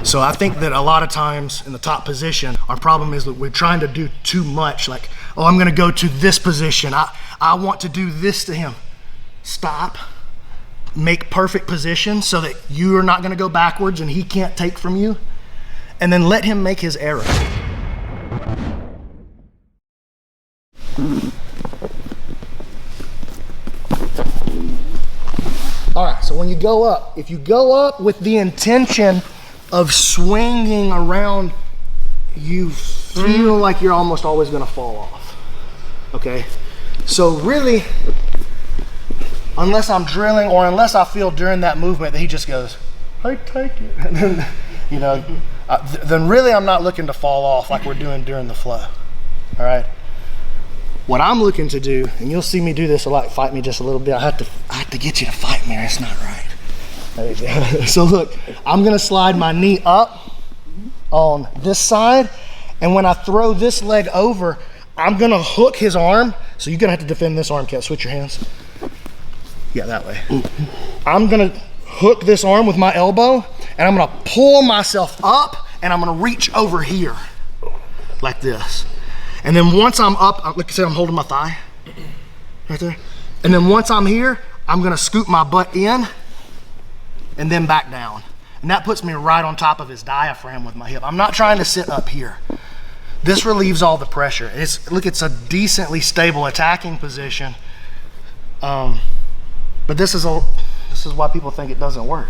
So I think that a lot of times in the top position, our problem is that we're trying to do too much. Like, oh, I'm gonna go to this position. I want to do this to him. Stop. Make perfect position so that you are not gonna go backwards and he can't take from you. And then let him make his error. All right, so when you go up, if you go up with the intention of swinging around, you feel like you're almost always gonna fall off, okay? So really, unless I'm drilling or unless I feel during that movement that he just goes, I take it, and then, you know, then really I'm not looking to fall off like we're doing during the flow, all right? What I'm looking to do, and you'll see me do this a lot, fight me just a little bit. I have to get you to fight me, or it's not right. There you go. So look, I'm gonna slide my knee up on this side, and when I throw this leg over, I'm gonna hook his arm. So you're gonna have to defend this arm, Kat. Switch your hands. Yeah, that way. I'm gonna hook this arm with my elbow, and I'm gonna pull myself up, and I'm gonna reach over here, like this. And then once I'm up, like I said, I'm holding my thigh, right there. And then once I'm here, I'm gonna scoop my butt in and then back down. And that puts me right on top of his diaphragm with my hip. I'm not trying to sit up here. This relieves all the pressure. Look, it's a decently stable attacking position. But this is why people think it doesn't work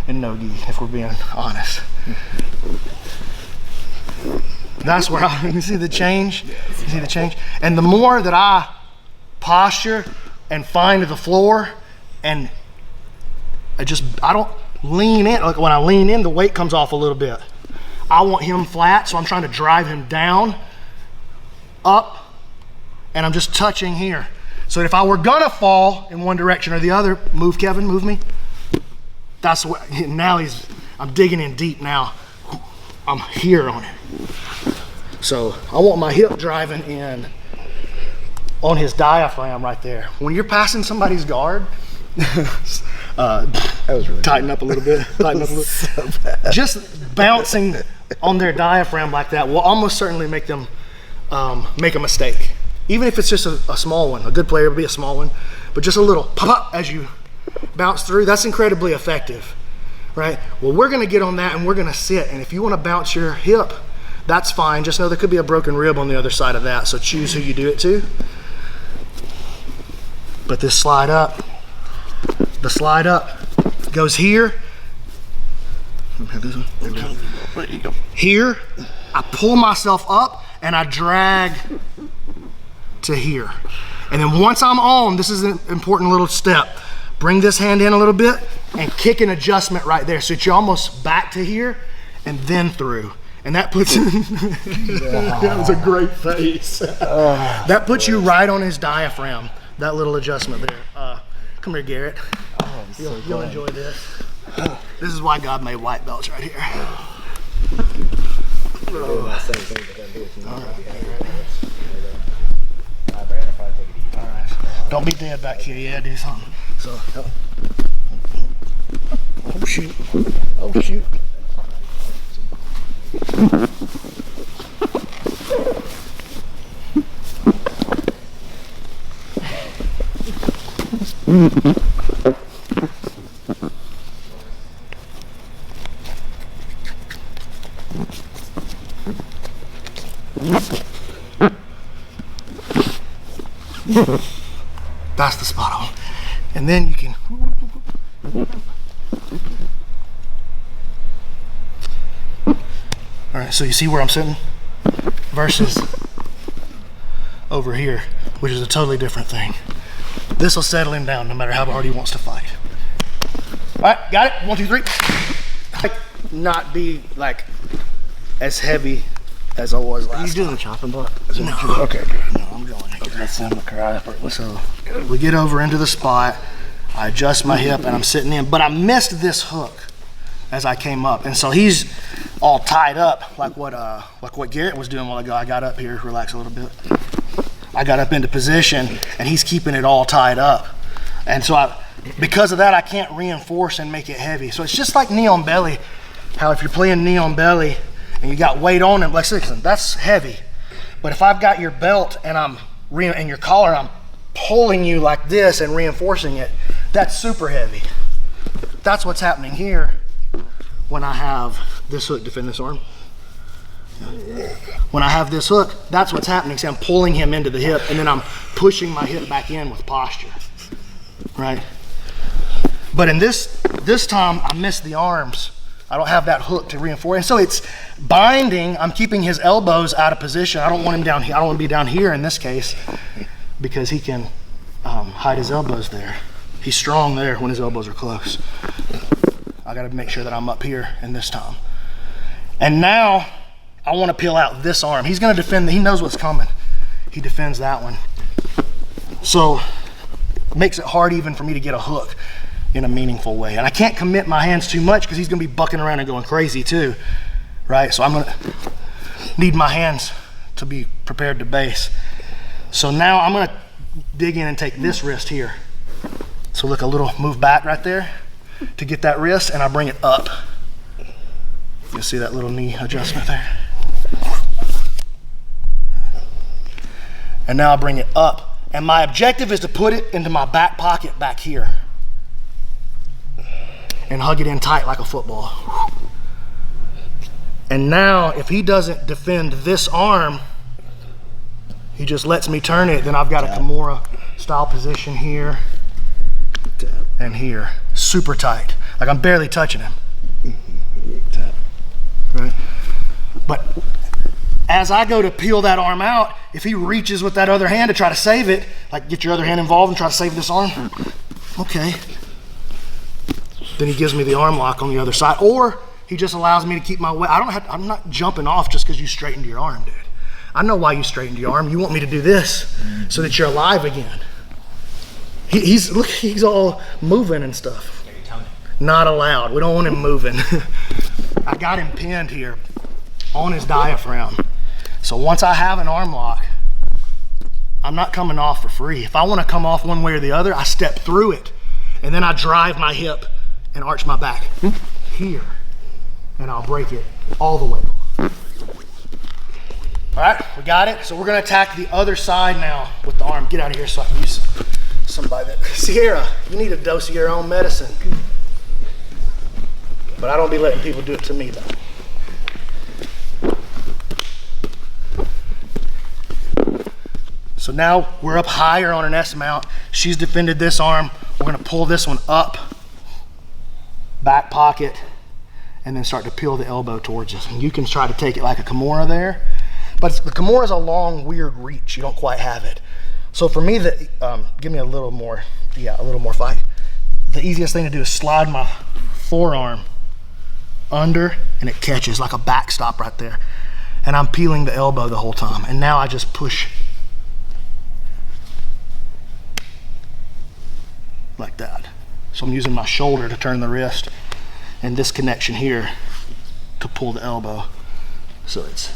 in NOGI, if we're being honest. That's where you see the change? You see the change? And the more that I posture and find the floor, and I don't lean in. Like when I lean in, the weight comes off a little bit. I want him flat, so I'm trying to drive him down, up, and I'm just touching here. So if I were gonna fall in one direction or the other, move Kevin, move me. That's what, now I'm digging in deep now. I'm here on it. So I want my hip driving in on his diaphragm right there. When you're passing somebody's guard, that was really tighten up a little bit. Tighten up a little. So just bouncing on their diaphragm like that will almost certainly make them make a mistake. Even if it's just a small one. A good player would be a small one, but just a little pop-up as you bounce through, that's incredibly effective, right? Well, we're gonna get on that and we're gonna sit, and if you wanna bounce your hip, that's fine. Just know there could be a broken rib on the other side of that, so choose who you do it to. But this slide up, the slide up goes here. There you go. Here, I pull myself up and I drag to here. And then once I'm on, this is an important little step. Bring this hand in a little bit and kick an adjustment right there. So you're almost back to here and then through. And that puts, that was a great face. That puts you right on his diaphragm, that little adjustment there. Come here, Garrett. You'll enjoy this. This is why God made white belts right here. All right. Don't be dead back here. Yeah, do something. So, oh shoot. Oh shoot. That's the spot on. And then you can all right, so you see where I'm sitting versus over here, which is a totally different thing. This will settle him down no matter how hard he wants to fight. All right, got it? 1, 2, 3. Like, not be like as heavy as I was last time. Are you doing the chopping block? No. Okay, good. No, I'm going here. So we get over into the spot. I adjust my hip and I'm sitting in, but I missed this hook as I came up, and so he's all tied up like what Garrett was doing while ago. I got up here, relax a little bit. I got up into position, and he's keeping it all tied up, and so because of that, I can't reinforce and make it heavy. So it's just like knee on belly, how if you're playing knee on belly and you got weight on him, like listen, that's heavy. But if I've got your belt and and your collar, I'm pulling you like this and reinforcing it, that's super heavy. That's what's happening here when I have this hook. Defend this arm. When I have this hook, that's what's happening. See, I'm pulling him into the hip and then I'm pushing my hip back in with posture, right? But in this time, I missed the arms. I don't have that hook to reinforce. And so it's binding. I'm keeping his elbows out of position. I don't want him down here. I don't want to be down here in this case because he can hide his elbows there. He's strong there when his elbows are close. I got to make sure that I'm up here in this time. And now I want to peel out this arm. He's going to defend. He knows what's coming. He defends that one. So it makes it hard even for me to get a hook in a meaningful way. And I can't commit my hands too much because he's gonna be bucking around and going crazy too, right? So I'm gonna need my hands to be prepared to base. So now I'm gonna dig in and take this wrist here. So look, a little move back right there to get that wrist, and I bring it up. You'll see that little knee adjustment there. And now I bring it up. And my objective is to put it into my back pocket back here and hug it in tight like a football. And now if he doesn't defend this arm, he just lets me turn it, then I've got a Kimura style position here and here, super tight. Like I'm barely touching him. Right? But as I go to peel that arm out, if he reaches with that other hand to try to save it, like get your other hand involved and try to save this arm, okay. Then he gives me the arm lock on the other side, or he just allows me to keep my weight. I'm not jumping off just because you straightened your arm, dude. I know why you straightened your arm. You want me to do this so that you're alive again. He's all moving and stuff. Not allowed. We don't want him moving. I got him pinned here on his diaphragm. So once I have an arm lock, I'm not coming off for free. If I want to come off one way or the other, I step through it, and then I drive my hip and arch my back here, and I'll break it all the way. All right, we got it. So we're gonna attack the other side now with the arm. Get out of here so I can use somebody that, Sierra, you need a dose of your own medicine. But I don't be letting people do it to me though. So now we're up higher on an S mount. She's defended this arm. We're gonna pull this one up, back pocket, and then start to peel the elbow towards us. And you can try to take it like a Kimura there, but the Kimura is a long, weird reach. You don't quite have it. So for me, give me a little more fight. The easiest thing to do is slide my forearm under, and it catches like a backstop right there. And I'm peeling the elbow the whole time. And now I just push like that. So I'm using my shoulder to turn the wrist and this connection here to pull the elbow. So it's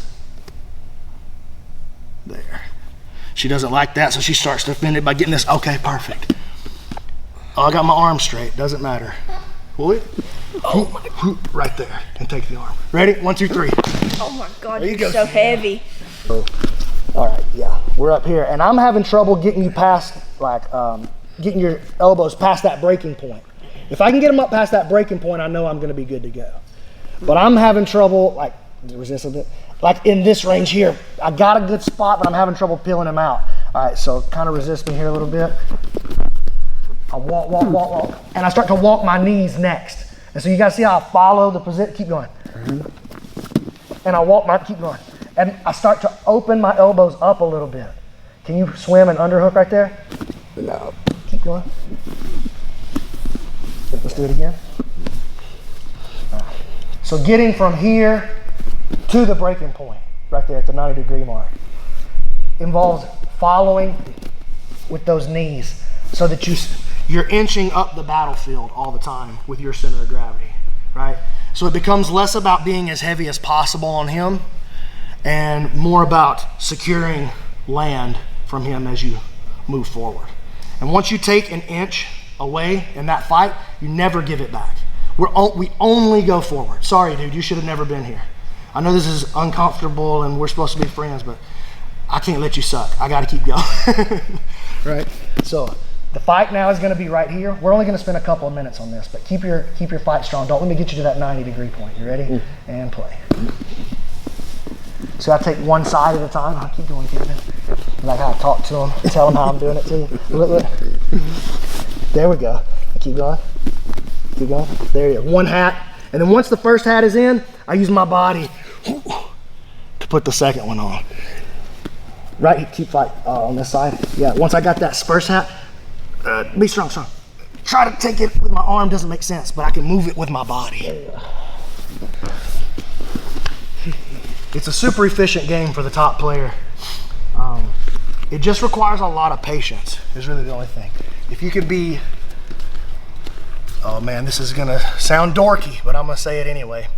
there. She doesn't like that, so she starts to defend it by getting this. Okay, perfect. Oh, I got my arm straight, doesn't matter. Boy, right there, and take the arm. Ready? 1, 2, 3. Oh my God, you're so heavy. All right, yeah, we're up here, and I'm having trouble getting you past, like, getting your elbows past that breaking point. If I can get them up past that breaking point, I know I'm gonna be good to go. But I'm having trouble, like, resist a bit, like in this range here. I got a good spot, but I'm having trouble peeling them out. All right, so kind of resist me here a little bit. I walk, and I start to walk my knees next. And so you guys see how I follow the position, keep going. And I walk keep going. And I start to open my elbows up a little bit. Can you swim an underhook right there? No. Keep going. Let's do it again. All right. So getting from here to the breaking point, right there at the 90-degree mark, involves following with those knees so that you're inching up the battlefield all the time with your center of gravity, right? So it becomes less about being as heavy as possible on him and more about securing land from him as you move forward. And once you take an inch away in that fight, you never give it back. We only go forward. Sorry, dude, you should have never been here. I know this is uncomfortable and we're supposed to be friends, but I can't let you suck. I got to keep going. Right? So the fight now is going to be right here. We're only going to spend a couple of minutes on this, but keep your fight strong. Don't let me get you to that 90-degree point. You ready? And play. So I take one side at a time. I'll keep going, like how I talk to them, tell them how I'm doing it to you. Look. There we go. Keep going. Keep going. There you go. One hat. And then once the first hat is in, I use my body to put the second one on. Right, keep fight on this side. Yeah, once I got that first hat, be strong. Try to take it with my arm, doesn't make sense, but I can move it with my body. It's a super efficient game for the top player. It just requires a lot of patience, is really the only thing. If you could be, oh man, this is gonna sound dorky, but I'm gonna say it anyway.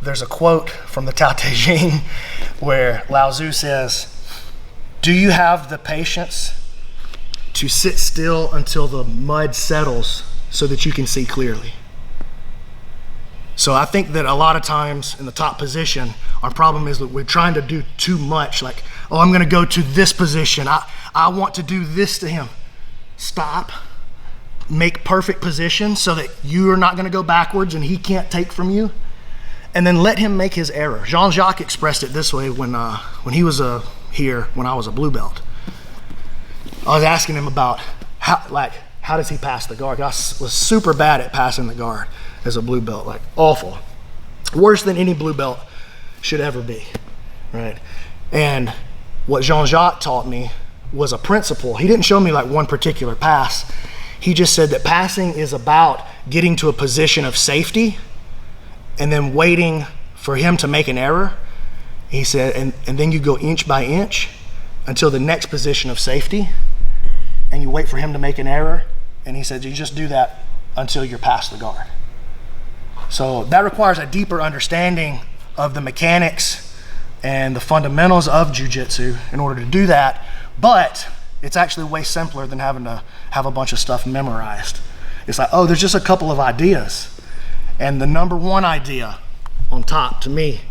There's a quote from the Tao Te Ching where Lao Tzu says, "Do you have the patience to sit still until the mud settles so that you can see clearly?" So I think that a lot of times in the top position, our problem is that we're trying to do too much. Like, oh, I'm gonna go to this position. I want to do this to him. Stop. Make perfect position so that you are not gonna go backwards and he can't take from you. And then let him make his error. Jean-Jacques expressed it this way when he was here, when I was a blue belt. I was asking him about how does he pass the guard? I was super bad at passing the guard as a blue belt, like awful. Worse than any blue belt should ever be, right? And what Jean-Jacques taught me was a principle. He didn't show me like one particular pass. He just said that passing is about getting to a position of safety and then waiting for him to make an error. He said, and then you go inch by inch until the next position of safety, and you wait for him to make an error. And he said, you just do that until you're past the guard. So that requires a deeper understanding of the mechanics and the fundamentals of jiu-jitsu in order to do that. But it's actually way simpler than having to have a bunch of stuff memorized. It's like, oh, there's just a couple of ideas. And the number one idea on top to me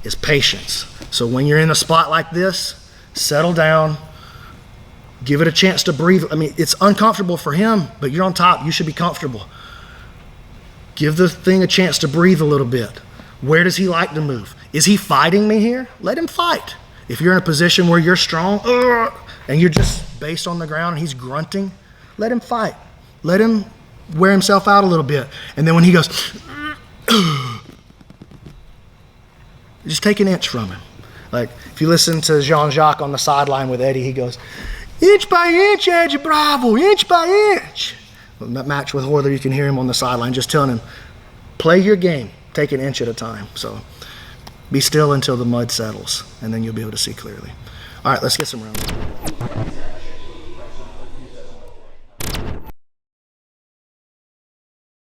is patience. So when you're in a spot like this, settle down, give it a chance to breathe. I mean, it's uncomfortable for him, but you're on top, you should be comfortable. Give the thing a chance to breathe a little bit. Where does he like to move? Is he fighting me here? Let him fight. If you're in a position where you're strong, and you're just based on the ground and he's grunting, let him fight. Let him wear himself out a little bit. And then when he goes, just take an inch from him. Like if you listen to Jean-Jacques on the sideline with Eddie, he goes, inch by inch, Eddie Bravo, inch by inch. In that match with Horler, you can hear him on the sideline just telling him, play your game, take an inch at a time. So be still until the mud settles, and then you'll be able to see clearly. All right, let's get some rounds.